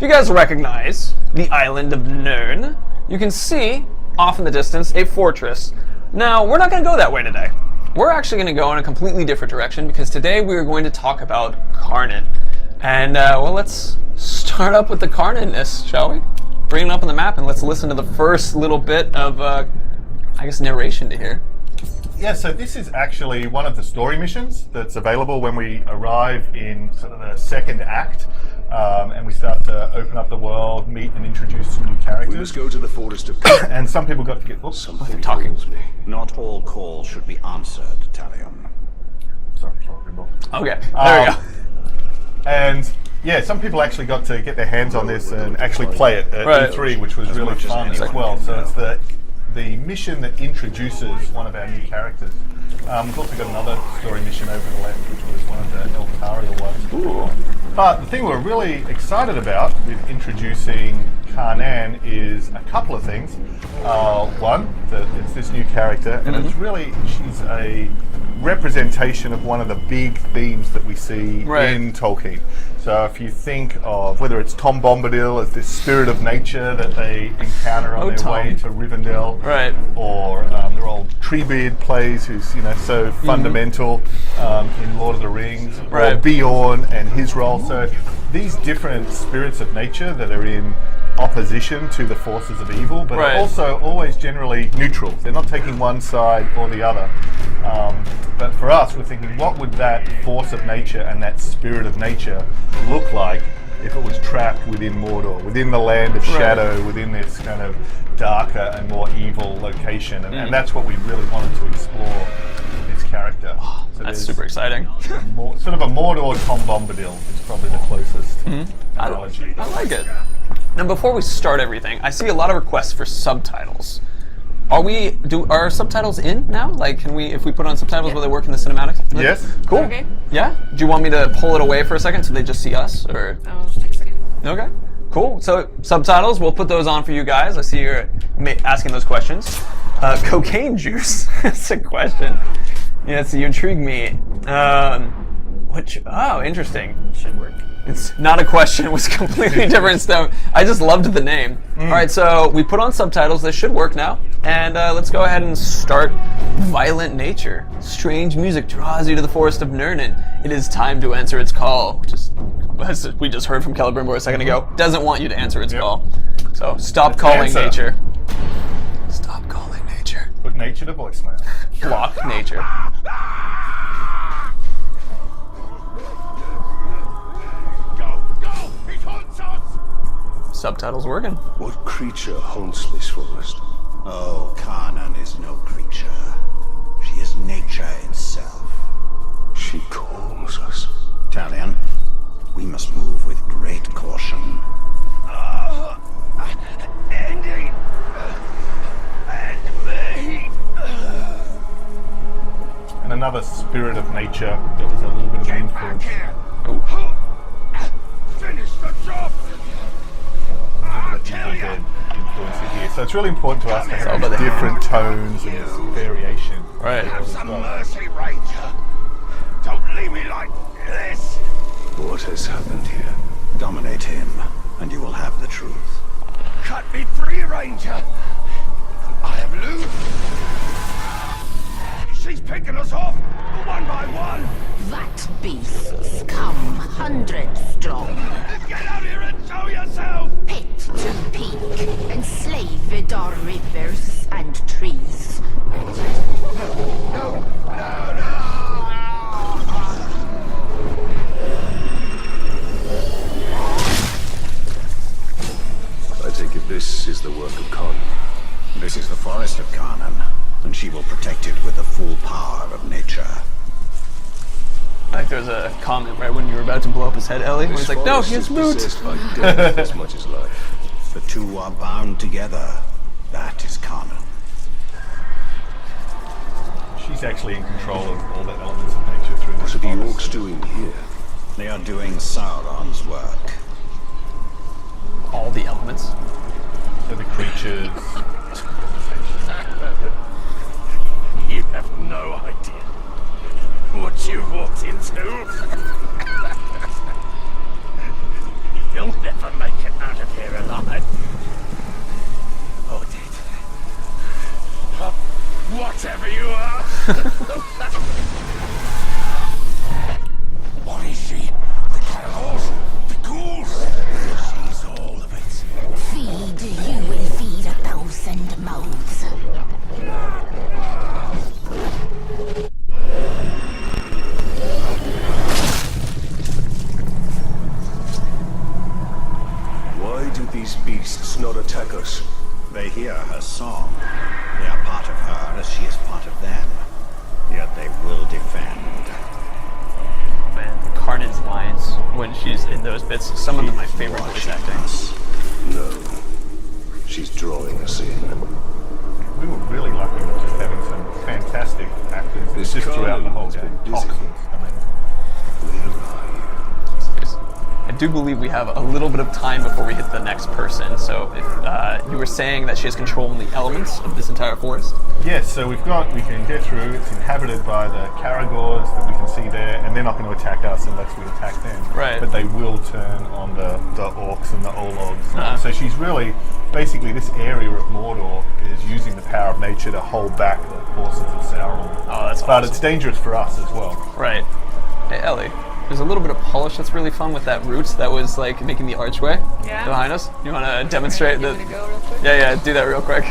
you guys recognize the island of Nirn, you can see off in the distance a fortress. Now, we're not going to go that way today. We're actually going to go in a completely different direction because today we are going to talk about Karnan. And, well, let's start up with the Karnan-ness, shall we? Bring it up on the map and let's listen to the first little bit of, I guess, narration to hear. Yeah, so this is actually one of the story missions that's available when we arrive in sort of the second act. And we start to open up the world, meet and introduce some new characters. We must go to the forest of... And some people got to get... Oops, Something talking. calls me. Not all calls should be answered, Talion. sorry, people. Okay, there we go. And yeah, some people actually got to get their hands on this and actually play it at E3, which was really fun as well. So it's the mission that introduces one of our new characters. We've also got another story mission over the left, which was one of the Eltariel ones. Ooh. But the thing we're really excited about with introducing Karnan is a couple of things. One, that it's this new character, and it's really, she's a representation of one of the big themes that we see in Tolkien. So if you think of whether it's Tom Bombadil as this spirit of nature that they encounter on their way to Rivendell, or their old Treebeard plays, who's so fundamental in Lord of the Rings, or Beorn and his role. So these different spirits of nature that are in opposition to the forces of evil, but are also always generally neutral. They're not taking one side or the other. But for us, we're thinking, what would that force of nature and that spirit of nature look like if it was trapped within Mordor, within the land of shadow, within this kind of darker and more evil location? And that's what we really wanted to explore with this character. So that's super exciting. Sort of a Mordor Tom Bombadil is probably the closest analogy. I like it. Now, before we start everything, I see a lot of requests for subtitles. Are subtitles in now? Like, can we, if we put on subtitles, will they work in the cinematics? Yes. Cool. Okay. Yeah? Do you want me to pull it away for a second so they just see us, or? I'll just take a second. Okay. Cool. So, subtitles, we'll put those on for you guys. I see you're asking those questions. Cocaine juice? That's a question. Yeah, so you intrigue me. Oh, interesting. Should work. It's not a question, it was completely different stuff. I just loved the name. Alright, so we put on subtitles, this should work now. And let's go ahead and start Violent Nature. Strange music draws you to the forest of Nirn. It is time to answer its call. Which is, as we just heard from Celebrimbor a second ago, doesn't want you to answer its call. So stop calling nature. Stop calling nature. Put nature to voicemail. Block nature. Subtitles working. What creature haunts this forest? Oh, Karnan is no creature. She is nature itself. She calls us. Talion, we must move with great caution. Andy! And me! And another spirit of nature that was a little bit of influence. Finish the job! Influence here. So it's really important to us to have these different tones and this variation. Right. Have some mercy, Ranger. Don't leave me like this. What has happened here? Dominate him, and you will have the truth. Cut me free, Ranger. I am loose. She's picking us off, one by one. That beasts come hundreds strong. Get out here and show yourself. Pit to peak, enslaved are rivers and trees. No. I take it this is the work of Karnan. This is the forest of Karnan, and she will protect it with the full power of nature. Like there's a comment right when you were about to blow up his head, Ellie, where he's like, no, he has loot! Possessed by death as much as life. The two are bound together. That is Karnan. She's actually in control of all the elements of nature through What this are the forest. orcs doing here? They are doing Sauron's work. All the elements. So the creatures. You have no idea what you walked into. You'll never make it these beasts not attack us? They hear her song. They are part of her as she is part of them. Yet they will defend. Man, Karnan's lines when she's in those bits, some of them my favorite voice acting. Us. No. She's drawing us in. We were really lucky with just having some fantastic actors This just throughout the whole Karnan has game. been busy. Toxins, amazing. Where are you? I do believe we have a little bit of time before we hit the next person. So if you were saying that she has control in the elements of this entire forest. Yes, so we can get through. It's inhabited by the Karagors that we can see there, and they're not going to attack us unless we attack them. Right. But they will turn on the orcs and the Ologs. Uh-huh. So she's really, basically, this area of Mordor is using the power of nature to hold back the forces of Sauron. Oh, that's But awesome. it's dangerous for us as well. Right. Hey, Ellie. There's a little bit of polish that's really fun with that root that was like making the archway behind us. You want to demonstrate that? Give it a go real quick? Yeah, do that real quick.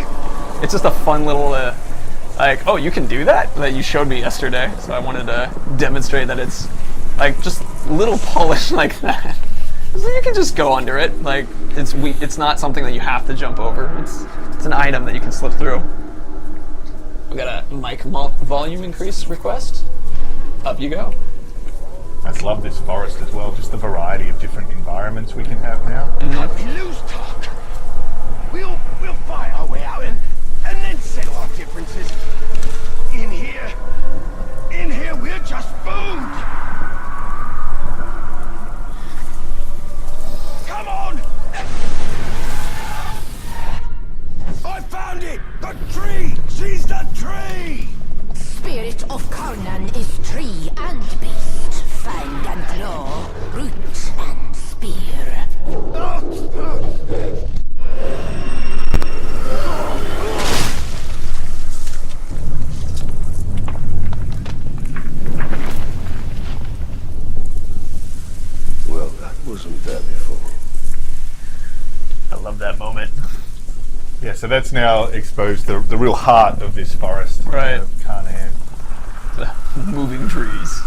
It's just a fun little, like, oh, you can do that? That you showed me yesterday. So I wanted to demonstrate that it's, like, just little polish like that. So you can just go under it. Like, it's not something that you have to jump over. It's an item that you can slip through. We got a mic volume increase request. Up you go. I just love this forest as well, just the variety of different environments we can have now. We lose talk. We'll fight our way out and then settle our differences. In here we're just food. Come on! I found it! The tree! She's the tree! Spirit of Karnan is tree and beast, fang and claw, root and spear. Well, that wasn't there before. I love that moment. Yeah, so that's now exposed the real heart of this forest. Right. Karnan. The moving trees.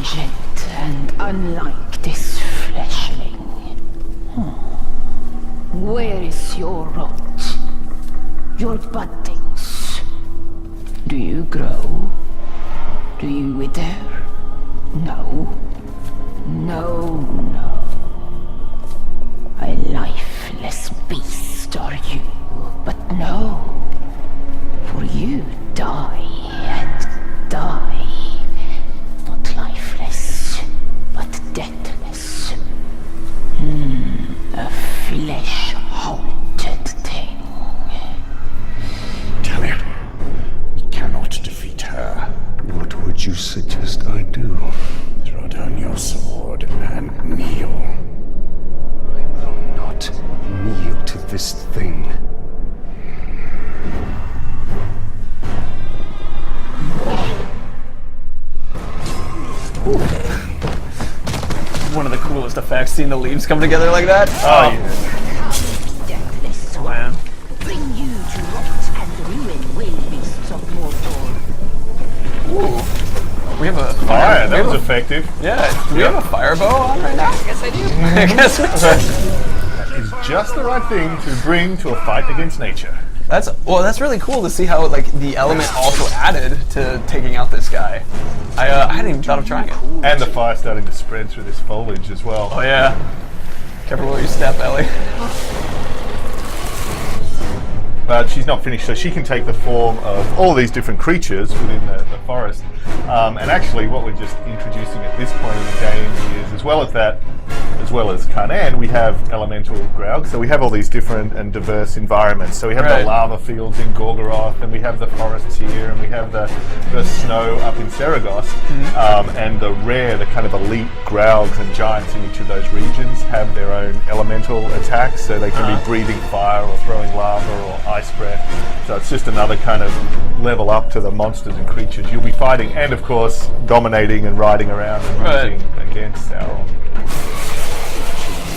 Changed and unlike this fleshling. Where is your rot? Your buddings? Do you grow? Do you wither? No. No. A lifeless beast are you, but no. For you die and die. Not lifeless, but deathless. A flesh-haunted thing. Talia, you cannot defeat her. What would you suggest I do? Throw down your sword and kneel. I will not kneel to this thing. One of the coolest effects, seeing the leaves come together like that. Oh, yeah. Deathless one. Man. Bring you to rot and ruin, will beasts of Mordor. Ooh. We have a Fire, we that have was a- effective. Yeah, do we have a fire bow on right now? I guess I do. I guess we do. It's just the right thing to bring to a fight against nature. That's really cool to see how like the element also added to taking out this guy. I hadn't even thought of trying it. And the fire starting to spread through this foliage as well. Oh yeah. Careful where you step, Ellie. But she's not finished, so she can take the form of all these different creatures within the forest. And actually, what we're just introducing at this point in the game is, as well as well as Karnan, we have elemental Graug. So we have all these different and diverse environments. So we have Right. the lava fields in Gorgoroth, and we have the forests here, and we have the snow up in Saragoth. And the kind of elite Graugs and giants in each of those regions have their own elemental attacks. So they can be breathing fire or throwing lava or ice breath. So it's just another kind of level up to the monsters and creatures you'll be fighting, and of course dominating and riding around and Right. using against Sauron.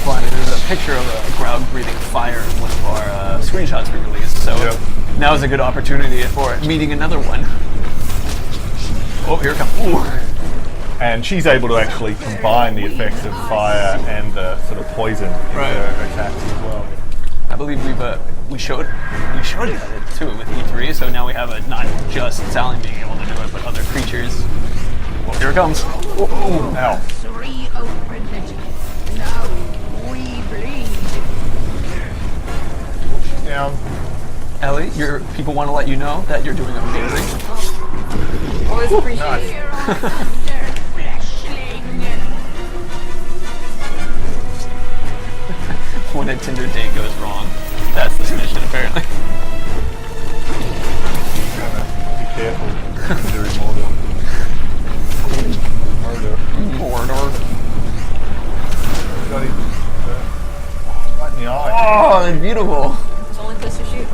Funny, there's a picture of a Graug breathing fire in one of our screenshots we released, so Yep. now is a good opportunity for meeting another one. Oh, here it comes. Ooh. And she's able to actually combine the effects of fire and the sort of poison in Right. her attacks as well. I believe we showed it too with E3, so now we have not just Sally being able to do it, but other creatures. Well, here it comes. Ow. Reopen it. Now we bleed. Down. Ellie, people want to let you know that you're doing amazing. Always appreciate it. Here under fleshling. When a Tinder date goes wrong, that's this mission apparently. Be careful. There is more than murder. Mordor. Got him. Right in the eye. Oh, that's beautiful. It's the only place to shoot.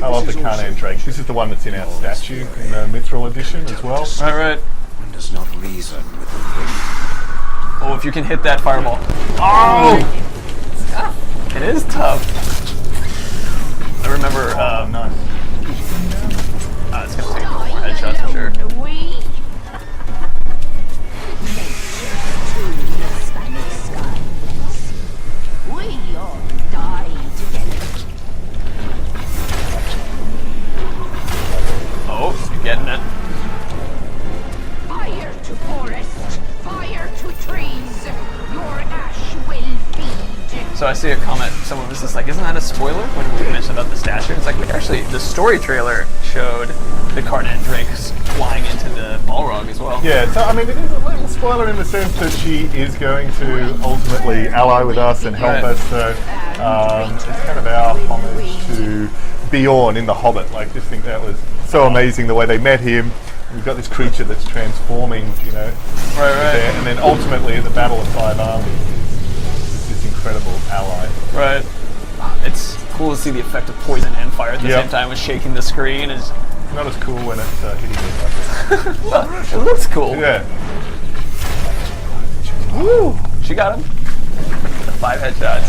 I love the Karnan Drake. This is the one that's in our statue in the Mithril edition as well. All right. One does not reason with the wind. Oh, if you can hit that fireball. Oh! It's tough. It is tough. I remember, Nice. it's gonna take more headshots for sure. We. Spanish skies. We all die together. Oh, you're getting it. Fire to forest, fire to trees. Your ash will feed. So I see a comment, someone was just like, isn't that a spoiler when we mentioned about the statue? It's like, actually, the story trailer showed the Karnan Drakes flying into the Balrog as well. Yeah, so I mean, it is a little spoiler in the sense that she is going to ultimately ally with us and help Right. us. So it's kind of our homage to Bjorn in The Hobbit. Like, just think that was so amazing the way they met him. We've got this creature that's transforming, Right. there, and then ultimately at the Battle of Five Armies, it's this incredible ally. Right. It's cool to see the effect of poison and fire at the Yep. same time with shaking the screen. Not as cool when it's hitting you like this. It looks cool. Yeah. Woo! She got him. 5 headshots.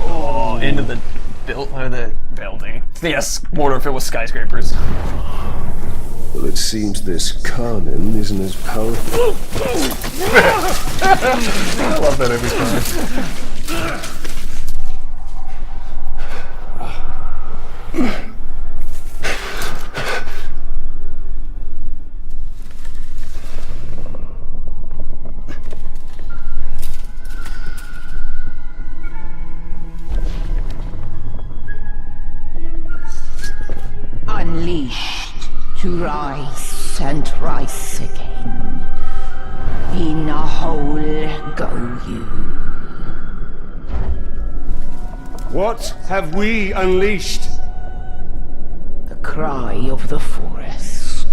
Oh, into the building. Yes, Mordor filled with skyscrapers. Well, it seems this Karnan isn't as powerful. I love that every time. Unleashed to rise and rise again. In a hole go you. What have we unleashed? The cry of the forests.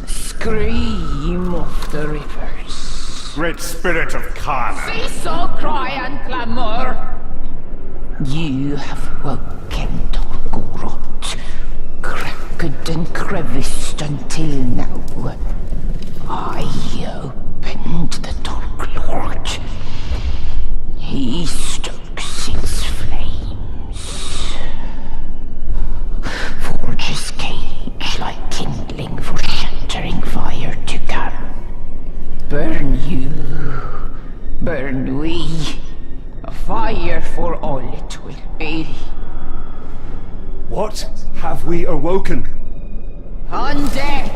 The scream of the rivers. Great spirit of Karnan. Cease all cry and clamor. You have woken Torgorot, cracked and creviced until now. I opened the Dark Lord. He stokes its flames. Forges cage like kindling for shattering fire to come. Burn you, burn we. A fire for all it will be. What have we awoken? Undead!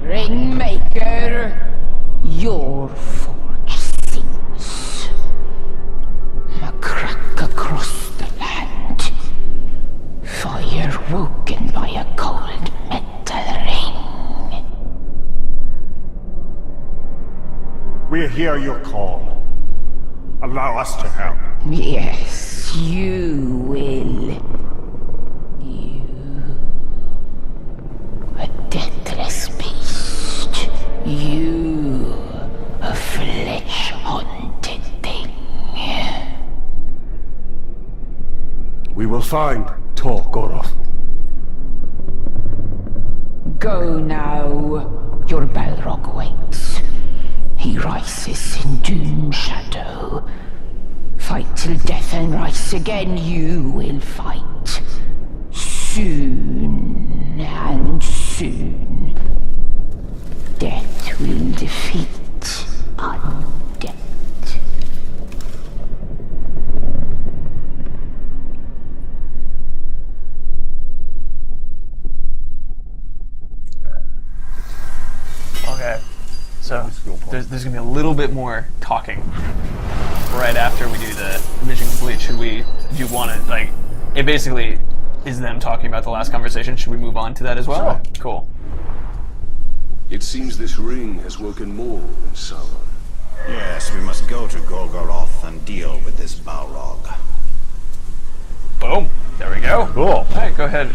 Ringmaker, your forge sings. We hear your call. Allow us to help. Yes, you will. You. A deathless beast. You. A flesh-haunted thing. We will find Tor Goroth. Go now. Your Balrog waits. He rises in Doom Shadow. Fight till death and rise again, you will fight. Soon and soon. Death will defeat undead. Okay. So there's gonna be a little bit more talking right after we do the mission complete. Should we? Do you want to like? It basically is them talking about the last conversation. Should we move on to that as well? Sure. Cool. It seems this ring has woken more than Sauron. Yes, we must go to Golgoroth and deal with this Balrog. Boom. There we go. Cool. All right, go ahead.